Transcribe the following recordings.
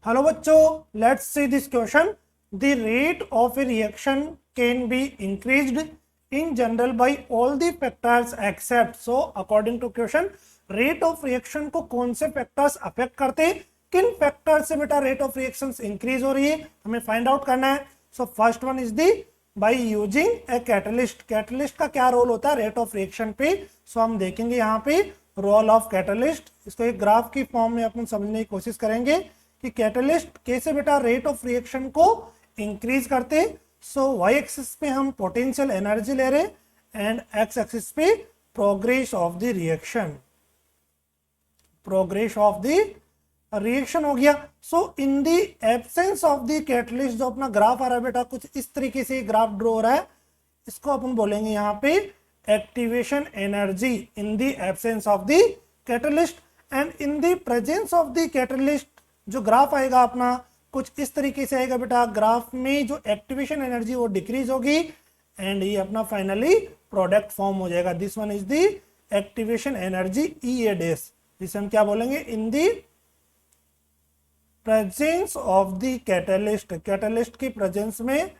Hello बच्चों, let's see this question. The rate of a reaction can be increased in general by all the factors except. So according to question, rate of reaction को कौन से factors affect करते हैं, किन factors से बेटा rate of reactions increase हो रही है हमें find out करना है. So first one is the by using a catalyst. Catalyst का क्या रोल होता है rate of reaction पे. So हम देखेंगे यहाँ पे रोल ऑफ कैटलिस्ट. इसको एक ग्राफ की फॉर्म में अपन समझने की कोशिश करेंगे कि कैटलिस्ट कैसे बेटा रेट ऑफ रिएक्शन को इंक्रीज करते हैं. सो वाई एक्सिस पे हम पोटेंशियल एनर्जी ले रहे एंड एक्स एक्सिस पे progress of the reaction. Progress of the reaction हो गया. So in the absence of the catalyst जो अपना ग्राफ आ रहा है बेटा कुछ इस तरीके से ग्राफ ड्रॉ हो रहा है. इसको अपन बोलेंगे यहाँ पे activation energy in the absence of the catalyst. And in the presence of the catalyst जो ग्राफ आएगा अपना कुछ इस तरीके से आएगा बेटा. ग्राफ में जो एक्टिवेशन एनर्जी वो डिक्रीज होगी एंड ये अपना फाइनली प्रोडक्ट फॉर्म हो जाएगा. This one is the activation energy E A dash, जिसे हम क्या बोलेंगे in the presence of the catalyst. Catalyst की प्रेजेंस में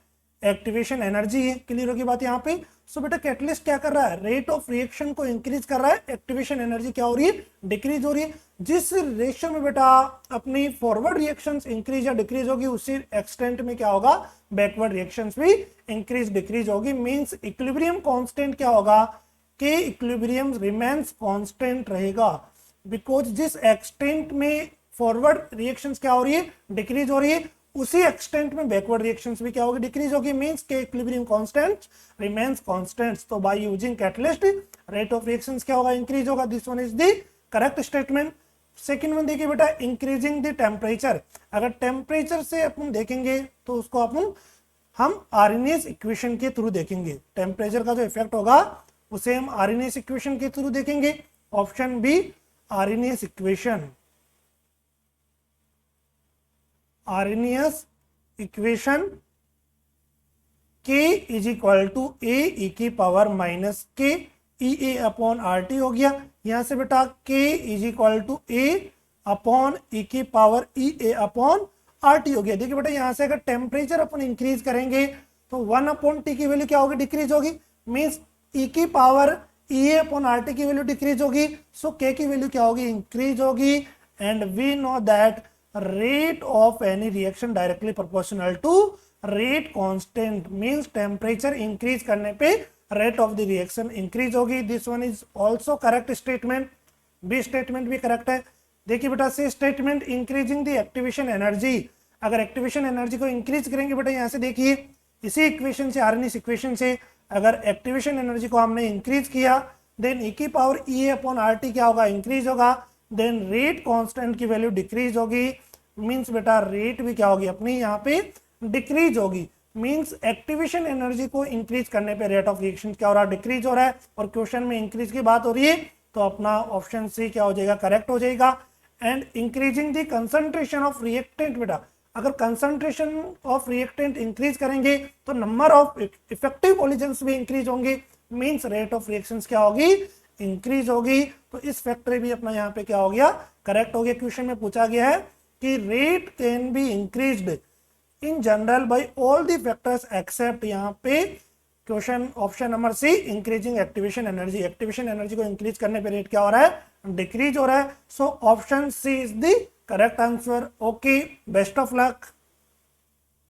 एक्टिवेशन एनर्जी है. क्लियर होगी बात यहाँ पे. सो बेटा कैटलिस्ट क्या कर रहा है, रेट ऑफ रिएक्शन को इंक्रीज कर रहा है. एक्टिवेशन एनर्जी क्या हो रही है, डिक्रीज हो रही है. जिस रेशियो में बेटा अपनी फॉरवर्ड रिएक्शंस इंक्रीज या डिक्रीज होगी उसी एक्सटेंट में क्या होगा, बैकवर्ड रिएक्शंस भी इंक्रीज डिक्रीज होगी. मींस इक्विलिब्रियम कांस्टेंट क्या होगा कि इक्विलिब्रियम रिमेन्स कांस्टेंट रहेगा. बिकॉज जिस एक्सटेंट में फॉरवर्ड रिएक्शंस क्या हो रही है, डिक्रीज हो रही है, उसी एक्सटेंट में बैकवर्ड रिएक्शंस भी क्या होगी, डिक्रीज होगी. मींस के इक्विलिब्रियम कांस्टेंट रिमेन्स कांस्टेंट. तो by using catalyst rate of reactions क्या होगा, इंक्रीज होगा. This one is the correct statement. Second one देखिए बेटा इंक्रीजिंग द टेम्परेचर. अगर टेम्परेचर से अपन देखेंगे तो उसको अपन हम आरएनएस इक्वेशन के थ्रू देखेंगे. टेम्परेचर का जो इफेक्ट होगा उसे हम आरएनएस इक्वेशन के थ्रू देखेंगे. Option B Arrhenius equation. Arrhenius equation K is equal to A ई की पावर माइनस के ई ए अपॉन आर टी हो गया. यहां से बेटा K is equal to A upon E की पावर ई ए अपॉन आर टी हो गया. देखिए बेटा यहां से अगर टेम्परेचर अपन इंक्रीज करेंगे तो 1 अपॉन टी की वैल्यू क्या होगी, डिक्रीज होगी. मीन्स ई की पावर ई ए अपॉन आर टी की वैल्यू डिक्रीज होगी. सो K की वैल्यू क्या होगी, इंक्रीज होगी. And we know that rate of any reaction directly proportional to rate constant. means temperature increase करने पे rate of the reaction increase होगी. this one is also correct statement. B statement भी correct है. देखिए बेटा से statement increasing the activation energy. अगर activation energy को increase करेंगे बेटा यहाँ से देखिए इसी equation से आरएनएस equation से अगर activation energy को हमने increase किया then e की पावर ई ए अपॉन आर टी क्या होगा, increase होगा. देन रेट कांस्टेंट की वैल्यू डिक्रीज होगी. मींस बेटा रेट भी क्या होगी अपनी यहाँ पे डिक्रीज होगी. मींस एक्टिवेशन एनर्जी को इंक्रीज करने पे रेट ऑफ रिएक्शन क्या हो रहा है, डिक्रीज हो रहा है. और क्वेश्चन में इंक्रीज की बात हो रही है तो अपना ऑप्शन सी क्या हो जाएगा, करेक्ट हो जाएगा. And increasing the concentration of reactant. बेटा अगर कंसंट्रेशन ऑफ रिएक्टेंट इंक्रीज करेंगे तो नंबर ऑफ इफेक्टिव पॉलीजन्स भी इंक्रीज होंगे. मींस रेट ऑफ रिएक्शंस क्या होगी, इंक्रीज होगी. तो इस फैक्टर भी अपना यहाँ पे क्या हो गया, करेक्ट हो गया. क्वेश्चन में पूछा गया है कि rate can be increased in general by all the factors except. यहाँ पे question option number C increasing activation energy. Activation energy को इंक्रीज करने पे रेट क्या हो रहा है, डिक्रीज हो रहा है. So option C is the correct answer. Okay, best of luck.